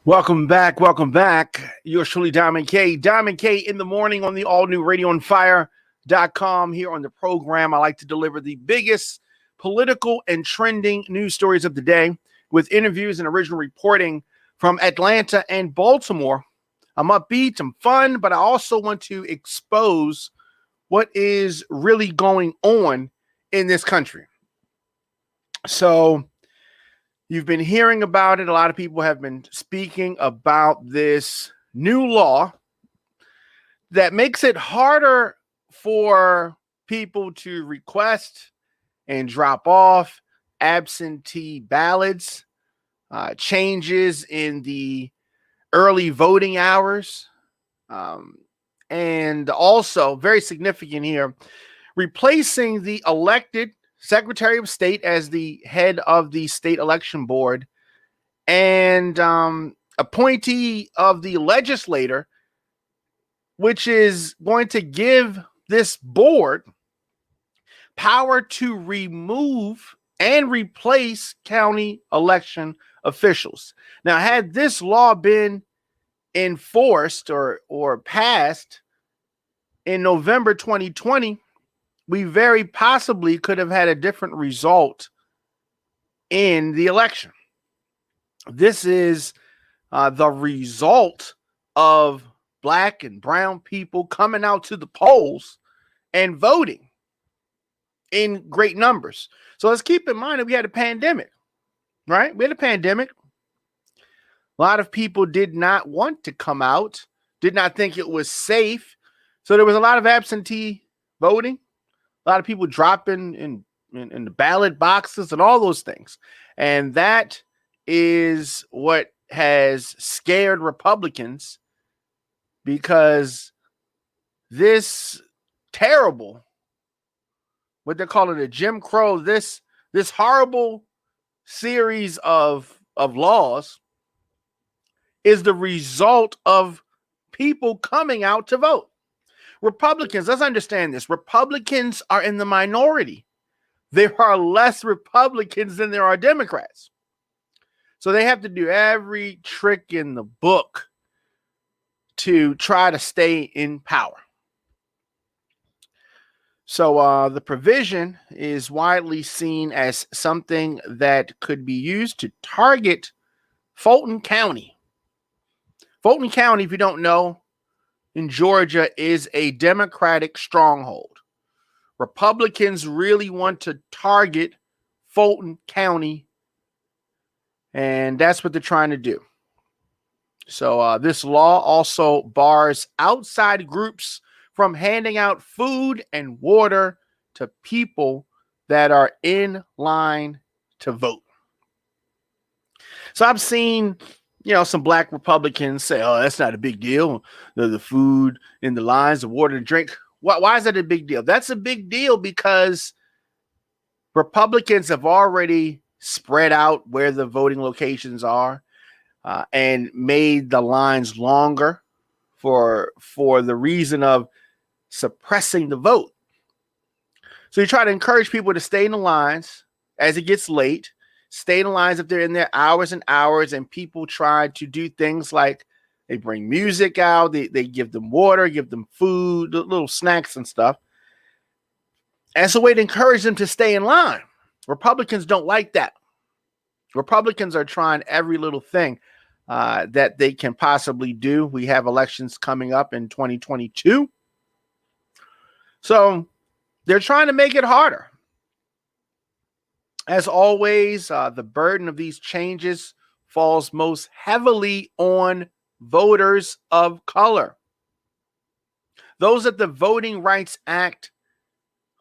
Welcome back. Welcome back. Yours truly, Diamond K. Diamond K in the morning on the all new radioonfire.com. Here on the program, I like to deliver the biggest political and trending news stories of the day with interviews and original reporting from Atlanta and Baltimore. I'm upbeat, I'm fun, but I also want to expose what is really going on in this country. So, you've been hearing about it. A lot of people have been speaking about this new law that makes it harder for people to request and drop off absentee ballots, changes in the early voting hours, and also, very significant here, replacing the elected Secretary of State as the head of the state election board and appointee of the legislator, which is going to give this board power to remove and replace county election officials. Now, had this law been enforced or passed in November 2020, we very possibly could have had a different result in the election. This is the result of Black and brown people coming out to the polls and voting in great numbers. So let's keep in mind that we had a pandemic, right? We had a pandemic. A lot of people did not want to come out, did not think it was safe. So there was a lot of absentee voting. A lot of people dropping in the ballot boxes and all those things. And that is what has scared Republicans, because this terrible, what they're calling a Jim Crow, this horrible series of laws is the result of people coming out to vote. Republicans, let's understand this. Republicans are in the minority. There are less Republicans than there are Democrats. So they have to do every trick in the book to try to stay in power. So the provision is widely seen as something that could be used to target Fulton County. Fulton County, if you don't know, in Georgia is a Democratic stronghold. Republicans really want to target Fulton County, and that's what they're trying to do. So this law also bars outside groups from handing out food and water to people that are in line to vote. So I've seen some Black Republicans say, oh, that's not a big deal. The food in the lines, the water to drink. Why is that a big deal? That's a big deal because Republicans have already spread out where the voting locations are and made the lines longer for the reason of suppressing the vote. So you try to encourage people to stay in the lines as it gets late. Stay in the lines if they're in there hours and hours, and people try to do things like they bring music out, they give them water, give them food, little snacks and stuff. And it's a way to encourage them to stay in line. Republicans don't like that. Republicans are trying every little thing that they can possibly do. We have elections coming up in 2022. So they're trying to make it harder. As always, the burden of these changes falls most heavily on voters of color. Those that the Voting Rights Act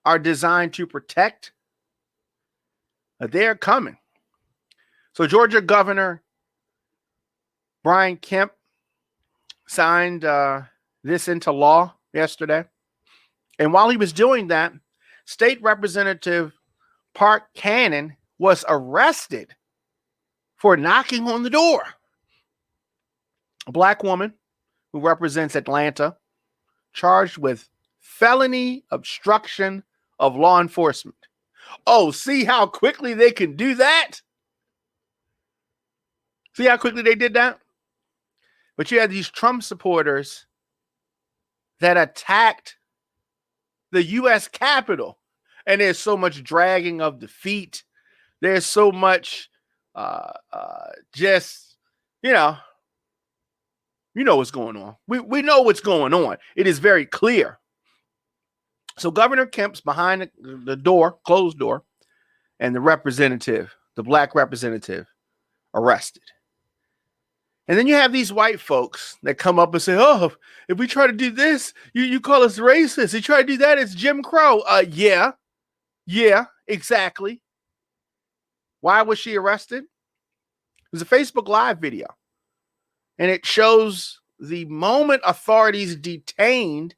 are designed to protect, they're coming. So Georgia Governor Brian Kemp signed this into law yesterday. And while he was doing that, State Representative Park Cannon was arrested for knocking on the door. A Black woman who represents Atlanta, charged with felony obstruction of law enforcement. Oh, see how quickly they can do that? See how quickly they did that? But you had these Trump supporters that attacked the U.S. Capitol. And there's so much dragging of the feet. There's so much just, you know what's going on. We know what's going on. It is very clear. So Governor Kemp's behind the door, closed door, and the black representative, arrested. And then you have these white folks that come up and say, oh, if we try to do this, you call us racist. You try to do that, it's Jim Crow. Yeah, exactly. Why was she arrested? It was a Facebook Live video. And it shows the moment authorities detained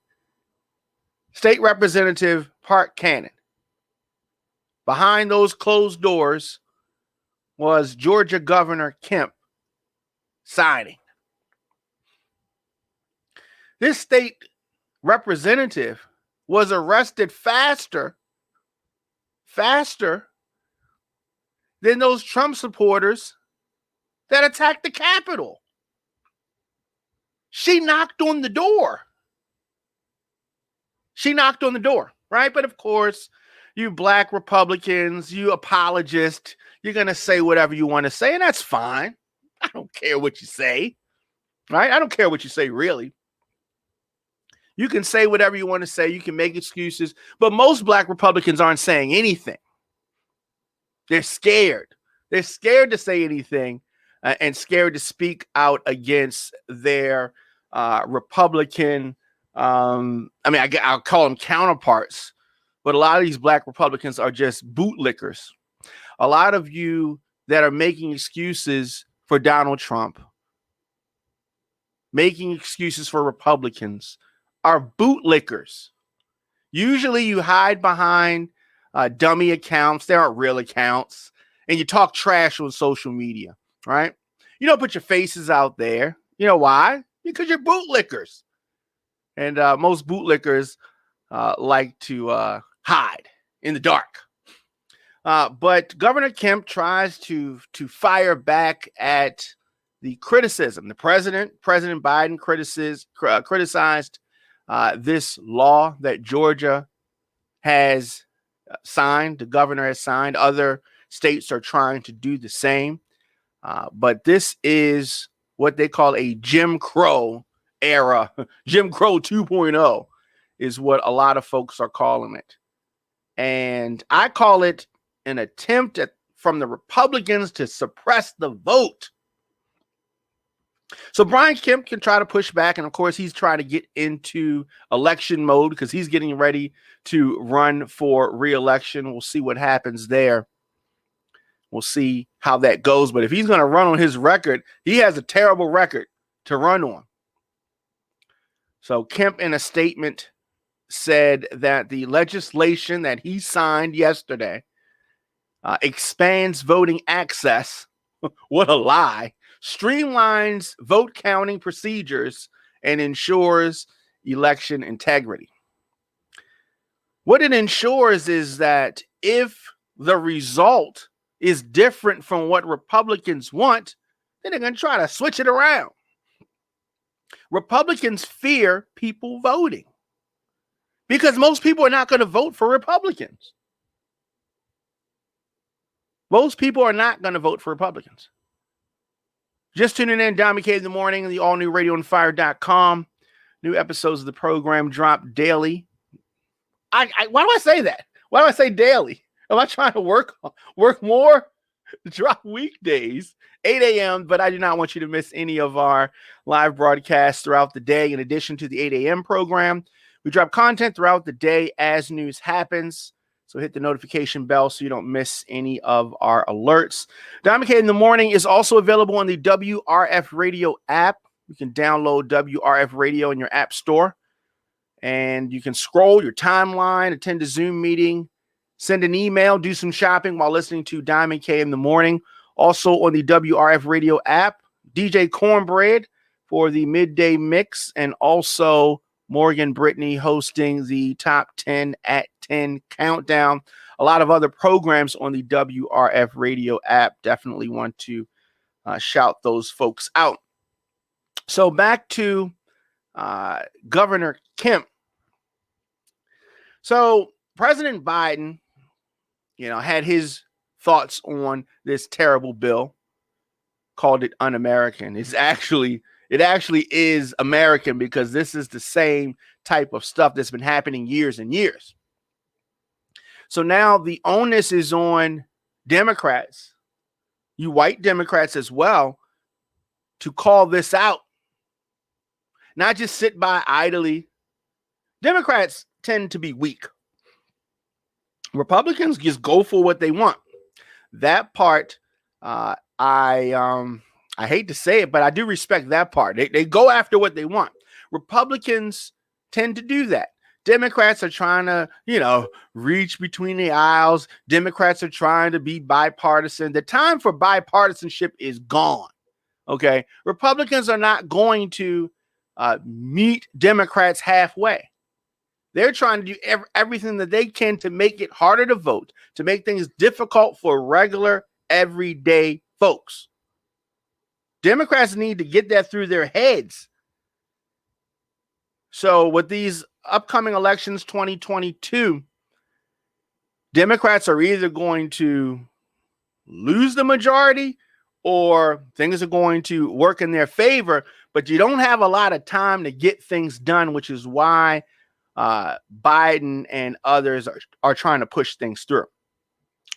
State Representative Park Cannon. Behind those closed doors was Georgia Governor Kemp signing. This state representative was arrested faster than those Trump supporters that attacked the Capitol. She knocked on the door. Right? But of course, you black Republicans, you apologists, you're going to say whatever you want to say, and that's fine. I don't care what you say, right? I don't care what you say, really. You can say whatever you want to say. You can make excuses, but most black Republicans aren't saying anything. They're scared. They're scared to say anything and scared to speak out against their Republican, I'll call them counterparts, but a lot of these black Republicans are just bootlickers. A lot of you that are making excuses for Donald Trump, making excuses for Republicans, are bootlickers. Usually you hide behind dummy accounts. They aren't real accounts. And you talk trash on social media, right? You don't put your faces out there. You know why? Because you're bootlickers. And most bootlickers like to hide in the dark. But Governor Kemp tries to fire back at the criticism. The President Biden criticized this law that Georgia has signed. The governor has signed. Other states are trying to do the same. But this is what they call a Jim Crow era. Jim Crow 2.0 is what a lot of folks are calling it. And I call it an attempt from the Republicans to suppress the vote. So Brian Kemp can try to push back. And of course, he's trying to get into election mode because he's getting ready to run for re-election. We'll see what happens there. We'll see how that goes. But if he's going to run on his record, he has a terrible record to run on. So Kemp, in a statement, said that the legislation that he signed yesterday expands voting access. What a lie. Streamlines vote counting procedures and ensures election integrity. What it ensures is that if the result is different from what Republicans want, then they're going to try to switch it around. Republicans fear people voting because most people are not going to vote for Republicans. Most people are not going to vote for Republicans. Just tuning in, Don McKay in the morning, the all-new radioonfire.com. New episodes of the program drop daily. Why do I say that? Why do I say daily? Am I trying to work more? Drop weekdays, 8 a.m., but I do not want you to miss any of our live broadcasts throughout the day. In addition to the 8 a.m. program, we drop content throughout the day as news happens. So hit the notification bell so you don't miss any of our alerts. Don McKay in the morning is also available on the WRF Radio app. You can download WRF Radio in your app store. And you can scroll your timeline, attend a Zoom meeting, send an email, do some shopping while listening to Diamond K in the morning. Also on the WRF Radio app, DJ Cornbread for the midday mix, and also Morgan Brittany hosting the Top 10 at 10 countdown. A lot of other programs on the WRF Radio app. Definitely want to shout those folks out. So back to Governor Kemp. So President Biden, had his thoughts on this terrible bill, called it un-American. It actually is American because this is the same type of stuff that's been happening years and years. So now the onus is on Democrats, you white Democrats as well, to call this out. Not just sit by idly. Democrats tend to be weak. Republicans just go for what they want. That part, I hate to say it, but I do respect that part. They go after what they want. Republicans tend to do that. Democrats are trying to, reach between the aisles. Democrats are trying to be bipartisan. The time for bipartisanship is gone. Okay. Republicans are not going to meet Democrats halfway. They're trying to do everything that they can to make it harder to vote, to make things difficult for regular, everyday folks. Democrats need to get that through their heads. So with these upcoming elections, 2022, Democrats are either going to lose the majority or things are going to work in their favor, but you don't have a lot of time to get things done, which is why Biden and others are trying to push things through.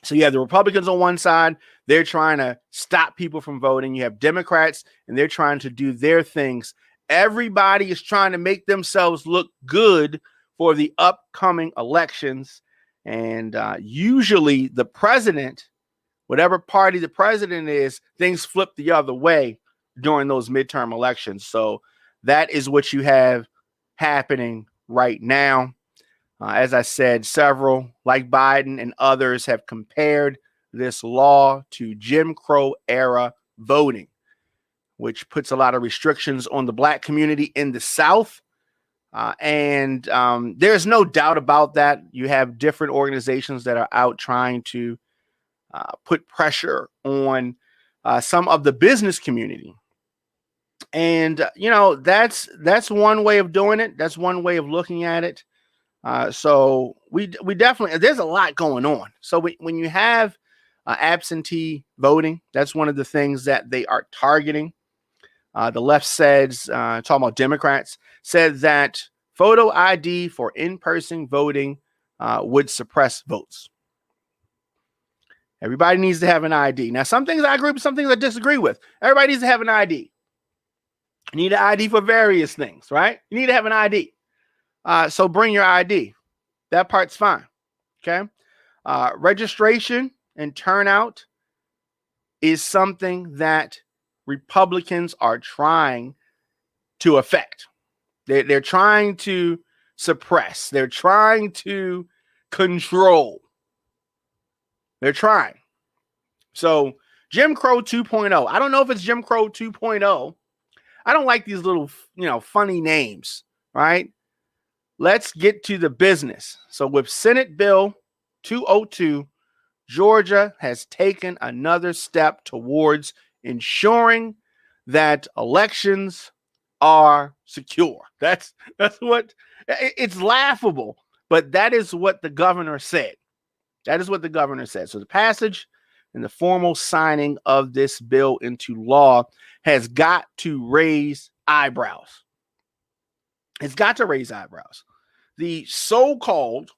So you have the Republicans on one side, they're trying to stop people from voting. You have Democrats, and they're trying to do their things. Everybody is trying to make themselves look good for the upcoming elections. And usually the president, whatever party the president is, things flip the other way during those midterm elections. So that is what you have happening right now. As I said, several, like Biden and others, have compared this law to Jim Crow era voting, which puts a lot of restrictions on the Black community in the South. And there's no doubt about that. You have different organizations that are out trying to put pressure on some of the business community. And, that's one way of doing it. That's one way of looking at it. So we definitely, there's a lot going on. So when you have absentee voting, that's one of the things that they are targeting. The left says, talking about Democrats, said that photo ID for in-person voting would suppress votes. Everybody needs to have an ID. Now, some things I agree with, some things I disagree with. Everybody needs to have an ID. You need an ID for various things, right? You need to have an ID. So bring your ID. That part's fine. Okay. Registration and turnout is something that Republicans are trying to affect. They're trying to suppress. They're trying to control. They're trying. So Jim Crow 2.0. I don't know if it's Jim Crow 2.0. I don't like these little, funny names, right? Let's get to the business. So with Senate Bill 202, Georgia has taken another step towards ensuring that elections are secure. That's what, it's laughable, but that is what the governor said. That is what the governor said. So the passage and the formal signing of this bill into law has got to raise eyebrows. It's got to raise eyebrows. The so-called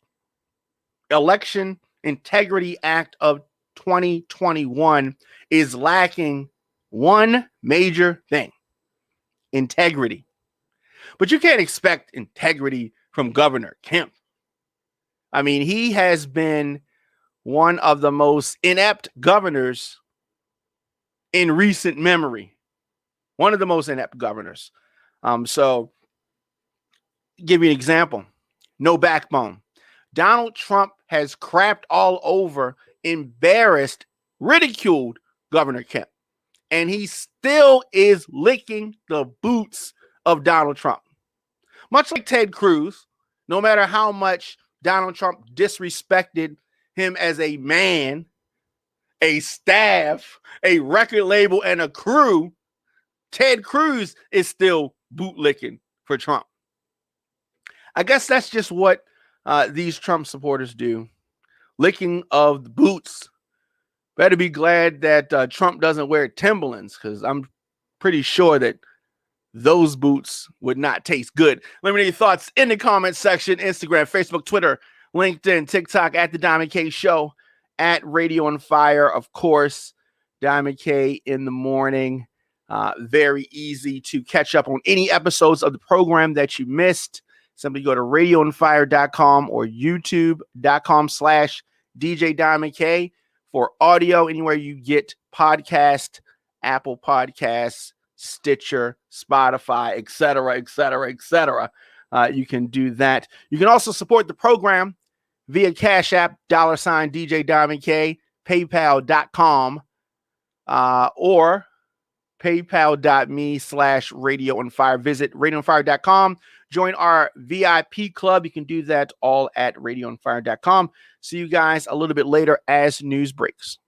Election Integrity Act of 2021 is lacking one major thing: integrity. But you can't expect integrity from Governor Kemp. I mean, he has been one of the most inept governors in recent memory. One of the most inept governors. So give you an example. No backbone. Donald Trump has crapped all over, embarrassed, ridiculed Governor Kemp. And he still is licking the boots of Donald Trump. Much like Ted Cruz, no matter how much Donald Trump disrespected him as a man, a staff, a record label, and a crew, Ted Cruz is still bootlicking for Trump. I guess that's just what these Trump supporters do. Licking of the boots. Better be glad that Trump doesn't wear Timberlands, because I'm pretty sure that those boots would not taste good. Let me know your thoughts in the comments section. Instagram, Facebook, Twitter, LinkedIn, TikTok, at The Diamond K Show, at Radio on Fire, of course. Diamond K in the morning. Very easy to catch up on any episodes of the program that you missed. Simply go to radioonfire.com or youtube.com/DJ Diamond K for audio anywhere you get podcast, Apple Podcasts, Stitcher, Spotify, etc., etc., etc. You can do that. You can also support the program via Cash App, $DJ Diamond K, PayPal.com, or paypal.me/Radio on Fire. Visit radioonfire.com. Join our VIP club. You can do that all at radioonfire.com. See you guys a little bit later as news breaks.